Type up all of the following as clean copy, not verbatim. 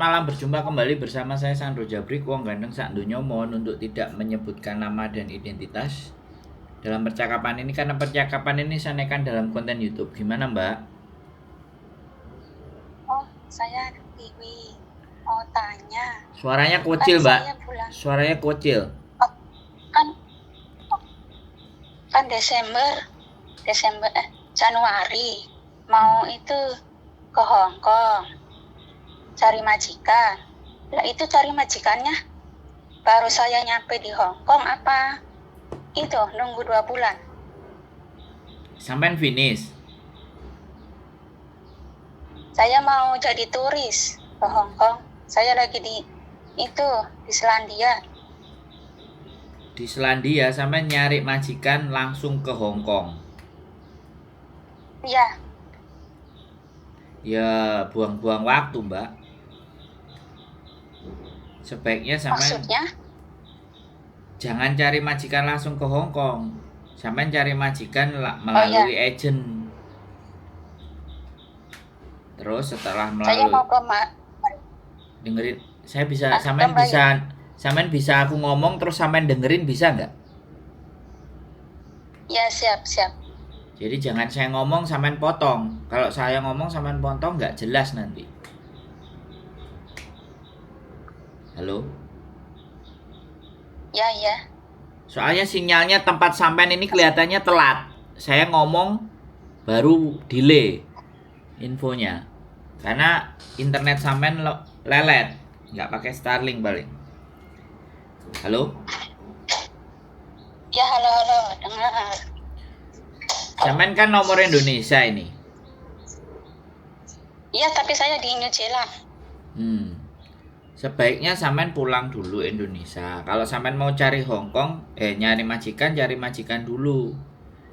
malam, berjumpa kembali bersama saya Sandro Jabrik, wong gandeng sak donya. Mohon untuk tidak menyebutkan nama dan identitas dalam percakapan ini karena percakapan ini saya naikkan dalam konten YouTube. Gimana, Mbak? Oh, saya Tiwi mau tanya. Suaranya kecil, Mbak. Saya bulan Suaranya kecil. kan kan Januari mau itu ke Hong Kong cari majikan. Lah itu cari majikannya baru saya nyampe di Hong Kong apa itu nunggu 2 bulan? Sampai finish. Saya mau jadi turis ke Hong Kong. Saya lagi di Selandia. Di Selandia sampai nyari majikan langsung ke Hong Kong. Iya. Ya buang-buang waktu, Mbak. Sebaiknya sampai Maksudnya? Jangan cari majikan langsung ke Hong Kong. Sampai cari majikan melalui agent. Terus setelah Saya mau ke dengerin, saya bisa sampean bisa aku ngomong terus sampean dengerin, bisa nggak? Ya, siap. Jadi jangan saya ngomong sampean potong. Kalau saya ngomong sampean potong nggak jelas nanti. Halo? Ya. Soalnya sinyalnya tempat sampean ini kelihatannya telat. Saya ngomong baru delay infonya. Karena internet sampean lelet, nggak pakai Starlink balik. Halo? Ya, halo, dengar. Sampean kan nomor Indonesia ini. Iya, tapi saya di New Zealand. Sebaiknya sampean pulang dulu Indonesia. Kalau sampean mau cari Hong Kong, nyari majikan dulu.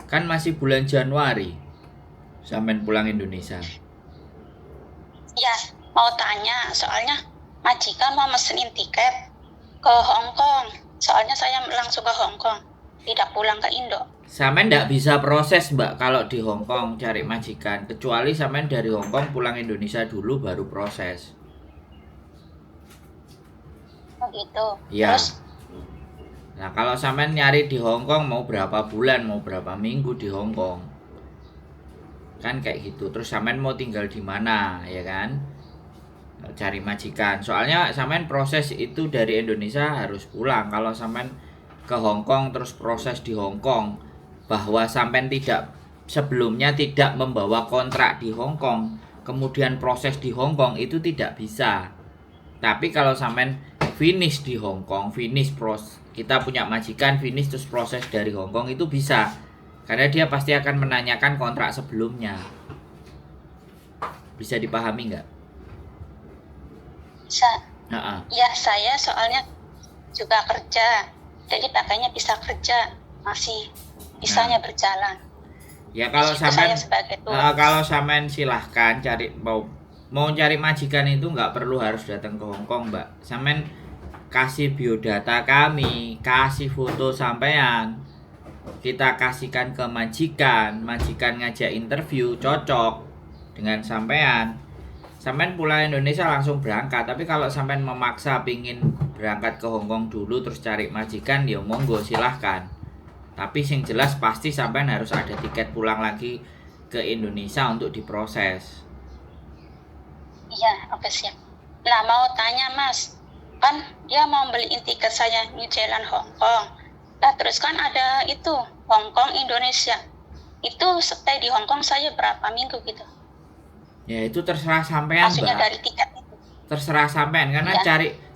Kan masih bulan Januari. Sampean pulang Indonesia. Ya, mau tanya, soalnya majikan mau mesenin tiket ke Hong Kong. Soalnya saya langsung ke Hong Kong, tidak pulang ke Indo. Sampean nggak bisa proses, Mbak, kalau di Hong Kong cari majikan. Kecuali sampean dari Hong Kong pulang Indonesia dulu baru proses. Oh gitu. Ya. Terus? Nah, kalau sampean nyari di Hong Kong mau berapa bulan, mau berapa minggu di Hong Kong. Kan kayak gitu. Terus sampean mau tinggal di mana, ya kan? Cari majikan. Soalnya sampean proses itu dari Indonesia harus pulang. Kalau sampean ke Hong Kong terus proses di Hong Kong, bahwa sampean sebelumnya tidak membawa kontrak di Hong Kong, kemudian proses di Hong Kong, itu tidak bisa. Tapi kalau sampean finish di Hong Kong, kita punya majikan, finish terus proses dari Hong Kong, itu bisa. Karena dia pasti akan menanyakan kontrak sebelumnya. Bisa dipahami nggak? Bisa. Ya, saya soalnya juga kerja. Jadi pakainya bisa kerja, masih bisanya berjalan. Ya kalau sampean silahkan cari, mau cari majikan itu nggak perlu harus datang ke Hong Kong, Mbak. Sampean kasih biodata kami, kasih foto sampean, kita kasihkan ke majikan ngajak interview, cocok dengan sampean pulang Indonesia langsung berangkat. Tapi kalau sampean memaksa pingin berangkat ke Hong Kong dulu terus cari majikan, ya monggo silahkan. Tapi yang jelas pasti sampean harus ada tiket pulang lagi ke Indonesia untuk diproses. Iya, oke, siap. Nah, mau tanya Mas, kan dia mau beliin tiket saya New Zealand Hong Kong. Nah, terus kan ada itu Hong Kong Indonesia. Itu stay di Hong Kong saya berapa minggu gitu? Ya itu terserah sampean, maksudnya Mbak. Dari tiket itu. Terserah sampean karena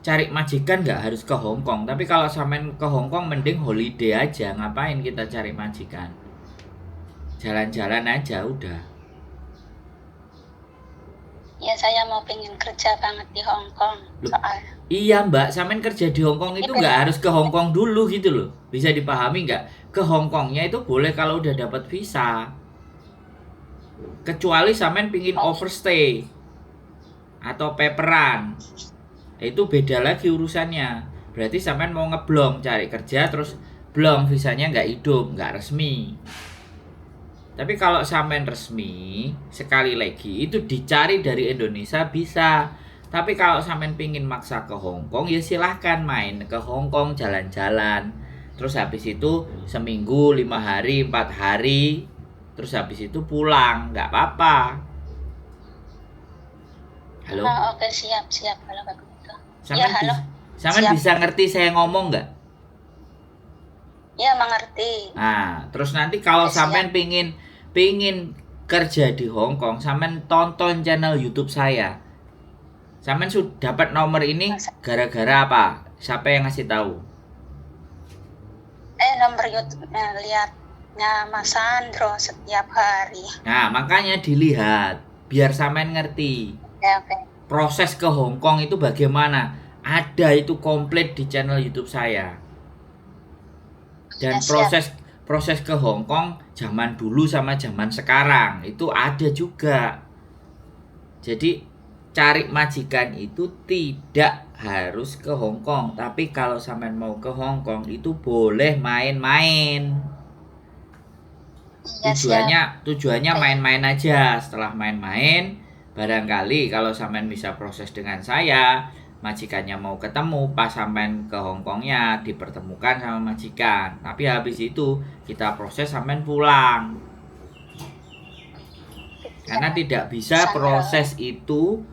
cari majikan nggak harus ke Hong Kong. Tapi kalau sampean ke Hong Kong mending holiday aja. Ngapain kita cari majikan? Jalan-jalan aja udah. Ya, saya mau pengen kerja banget di Hong Kong soalnya. Iya, Mbak, sampean kerja di Hong Kong itu nggak harus ke Hong Kong dulu gitu loh. Bisa dipahami nggak? Ke Hong Kongnya itu boleh kalau udah dapat visa. Kecuali sampean pingin overstay atau paperan. Itu beda lagi urusannya. Berarti sampean mau ngeblong cari kerja terus blong visanya nggak hidup, nggak resmi. Tapi kalau sampean resmi, sekali lagi itu dicari dari Indonesia bisa. Tapi kalau sampean pingin maksa ke Hong Kong, ya silahkan main ke Hong Kong jalan-jalan. Terus habis itu seminggu, 5 hari, 4 hari, terus habis itu pulang, nggak apa-apa. Halo? Oke, siap kalau begitu. Sampean, halo. sampean Siap. bisa ngerti saya ngomong nggak? Ya, mengerti. Nah, terus nanti kalau Ya, sampean pingin kerja di Hong Kong, sampean tonton channel YouTube saya. Sampean sudah dapat nomor ini gara-gara apa? Siapa yang ngasih tahu? Nomor YouTube-nya lihatnya Mas Sandro setiap hari. Nah, makanya dilihat biar sampean ngerti. Oke. Proses ke Hong Kong itu bagaimana? Ada itu komplit di channel YouTube saya. Dan Ya, proses ke Hong Kong zaman dulu sama zaman sekarang itu ada juga. Jadi cari majikan itu tidak harus ke Hong Kong, tapi kalau sampean mau ke Hong Kong itu boleh main-main. Ya, Tujuannya main-main aja. Setelah main-main, barangkali kalau sampean bisa proses dengan saya, majikannya mau ketemu, pas sampean ke Hong Kongnya dipertemukan sama majikan. Tapi habis itu kita proses sampean pulang. Karena tidak bisa proses itu,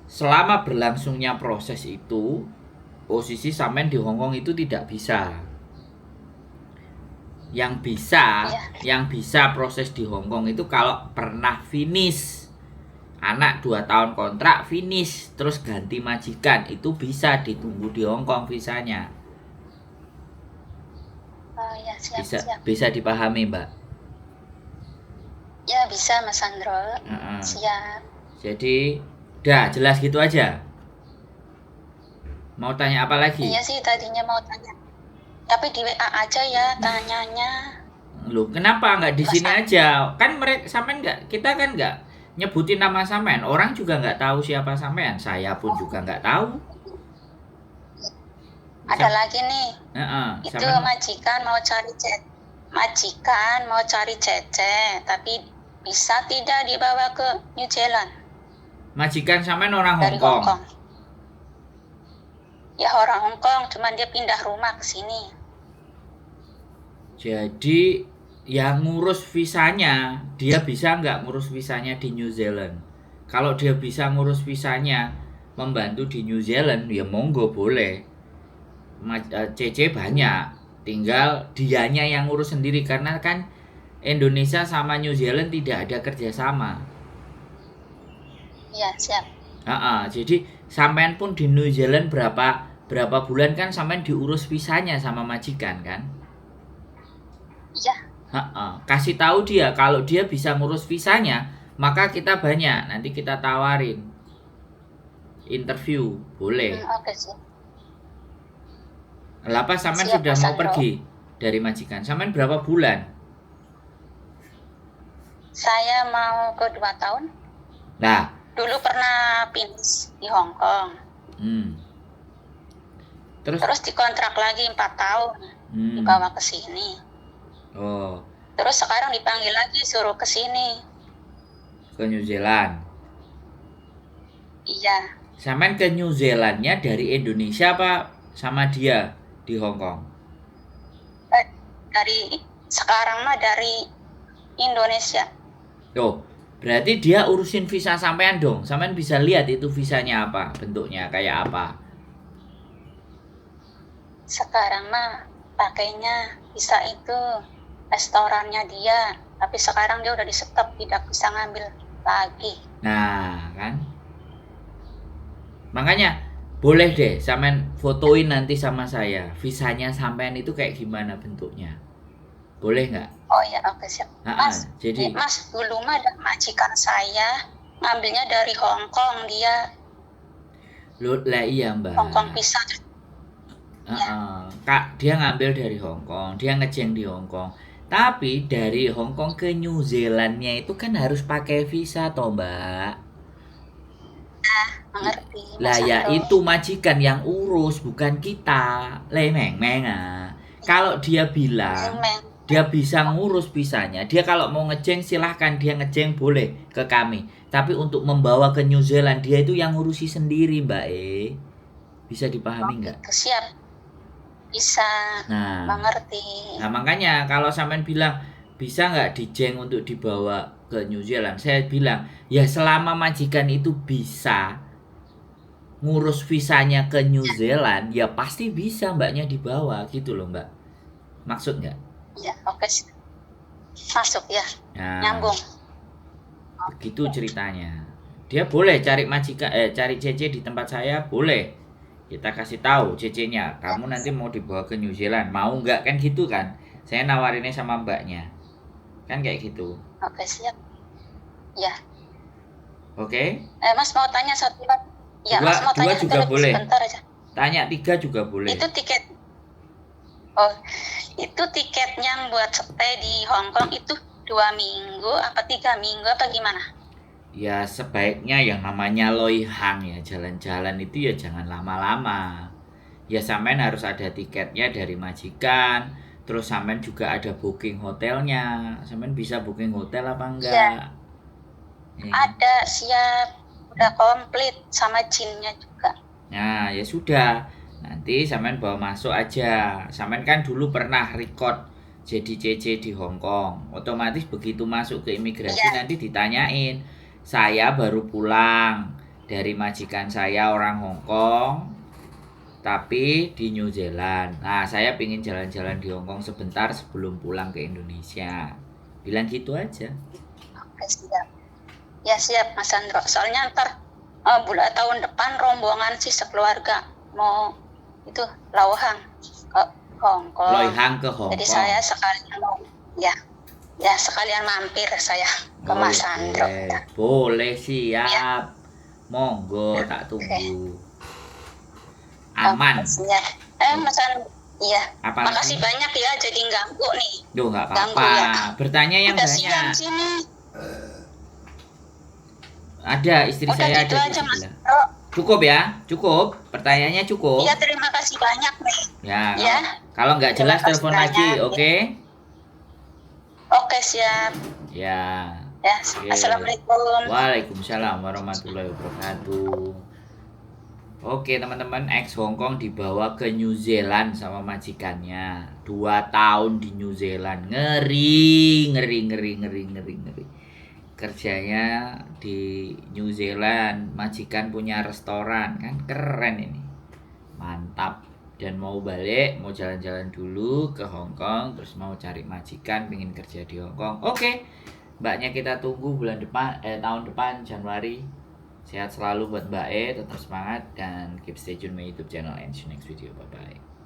selama berlangsungnya proses itu, posisi sampean di Hong Kong itu tidak bisa. Yang bisa proses di Hong Kong itu kalau pernah finish. Anak 2 tahun kontrak finish, terus ganti majikan, itu bisa ditunggu di Hong Kong visanya. Ya, siap. Bisa dipahami, Mbak? Ya, bisa Mas Sandro. Siap. Jadi udah jelas gitu aja. Mau tanya apa lagi? Iya sih, tadinya mau tanya. Tapi di WA aja ya tanyanya. Loh, kenapa nggak di sini aja? Kan mereka sampean kita kan nggak nyebutin nama sampean. Orang juga nggak tahu siapa sampean. Saya pun juga nggak tahu. Ada lagi nih. Itu sampean... majikan mau cari cece, tapi bisa tidak dibawa ke New Zealand? Majikan sampean orang Dari Hong Kong. Ya, orang Hong Kong, cuman dia pindah rumah ke sini. Jadi yang ngurus visanya, dia bisa nggak ngurus visanya di New Zealand? Kalau dia bisa ngurus visanya, membantu di New Zealand, ya monggo boleh. CC banyak, tinggal dianya yang ngurus sendiri, karena kan Indonesia sama New Zealand tidak ada kerjasama. Iya, siap. Jadi sampean pun di New Zealand berapa bulan kan sampean diurus visanya sama majikan kan? Iya. Kasih tahu dia kalau dia bisa ngurus visanya, maka kita banyak, nanti kita tawarin interview, boleh. Oke, siap. Lapas sampean sudah mau pergi dari majikan, sampean berapa bulan? Saya mau ke 2 tahun. Nah, dulu pernah finish di Hong Kong. Terus dikontrak lagi 4 tahun, dibawa ke sini. Terus sekarang dipanggil lagi, suruh ke sini. Ke New Zealand? Iya. Sampean ke New Zealandnya dari Indonesia apa sama dia di Hong Kong? Sekarang mah dari Indonesia. Berarti dia urusin visa sampean dong. Sampean bisa lihat itu visanya apa, bentuknya kayak apa. Sekarang mah pakainya visa itu restorannya dia, tapi sekarang dia udah di stop, tidak bisa ngambil lagi. Nah, kan? Makanya boleh deh sampean fotoin nanti sama saya, visanya sampean itu kayak gimana bentuknya. Boleh nggak? Oh ya, oke, siap. Jadi Mas, dulu mah ada majikan saya ngambilnya dari Hong Kong, dia. Lah iya, Mbak. Hong Kong visa. Kak, dia ngambil dari Hong Kong, dia ngejeng di Hong Kong. Tapi dari Hong Kong ke New Zealandnya itu kan harus pakai visa toh, Mbak. Mengerti. Lah ya itu majikan yang urus, bukan kita. Lemeng-meng. Kalau dia bilang dia bisa ngurus visanya. Dia kalau mau ngejeng silahkan dia ngejeng boleh ke kami. Tapi untuk membawa ke New Zealand dia itu yang ngurusi sendiri Mbak E. Bisa dipahami nggak? Itu siap. Bisa Nah, mengerti. nah makanya kalau sampean bilang bisa nggak dijeng untuk dibawa ke New Zealand, saya bilang ya selama majikan itu bisa ngurus visanya ke New Zealand, ya pasti bisa mbaknya dibawa gitu loh mbak. Maksud nggak? Ya, oke. Masuk ya. Nah, Nyambung. begitu ceritanya. Dia boleh cari majikan, cari CC di tempat saya boleh. Kita kasih tahu CC-nya. Kamu nanti mau dibawa ke New Zealand, mau nggak kan gitu kan? Saya nawarinnya sama mbaknya, kan kayak gitu. Oke, siap. Ya. Oke? Mas mau tanya satu lagi. Ya, Dua, Mas mau dua tanya juga satu lagi boleh. sebentar aja. Tanya 3 juga boleh. Itu tiket. Oh, itu tiketnya buat stay di Hong Kong itu 2 minggu apa 3 minggu apa gimana? Ya sebaiknya yang namanya Loy Hang ya, jalan-jalan itu ya jangan lama-lama. Ya sampean harus ada tiketnya dari majikan, terus sampean juga ada booking hotelnya. Sampean bisa booking hotel apa enggak? Ya. Ada, siap. Udah komplit sama jinnya juga. Nah, ya sudah. Nanti sampean bawa masuk aja. Sampean kan dulu pernah record jadi CC di Hong Kong. Otomatis begitu masuk ke imigrasi nanti ditanyain. Saya baru pulang dari majikan saya orang Hong Kong, tapi di New Zealand. Nah, saya pingin jalan-jalan di Hong Kong sebentar sebelum pulang ke Indonesia. Bilang gitu aja. Oke, siap. Ya siap Mas Sandro. Soalnya ntar bulan tahun depan rombongan sih sekeluarga mau itu Lauhang ke Hong Kong. Loy Hang ke Hong Jadi Kong. saya sekalian mau ya sekalian mampir saya ke Mas Sandro. Boleh siap. Monggo tak tunggu. Aman. Mas Sandro. Iya. Apalagi? Makasih banyak ya jadi ganggu nih. Duh nggak apa-apa. Ya. Bertanya yang udah banyak. Siang sini. Ada istri Udah saya gitu ada aja, di Mas. sebelah. Cukup ya? Cukup? Pertanyaannya cukup? Iya, terima kasih banyak nih. Ya. Kalau nggak jelas telepon lagi, oke? Oke, siap. Ya. Ya, okay. Assalamualaikum. Waalaikumsalam warahmatullahi wabarakatuh. Oke teman-teman, ex Hongkong dibawa ke New Zealand sama majikannya. 2 tahun di New Zealand. Ngeri. Kerjanya di New Zealand, majikan punya restoran, kan keren ini. Mantap. Dan mau balik, mau jalan-jalan dulu ke Hong Kong, terus mau cari majikan, pengen kerja di Hong Kong. Oke. Mbaknya kita tunggu bulan depan, tahun depan Januari. Sehat selalu buat Mbak E, tetap semangat dan keep stay tune my YouTube channel and see you next video. Bye bye.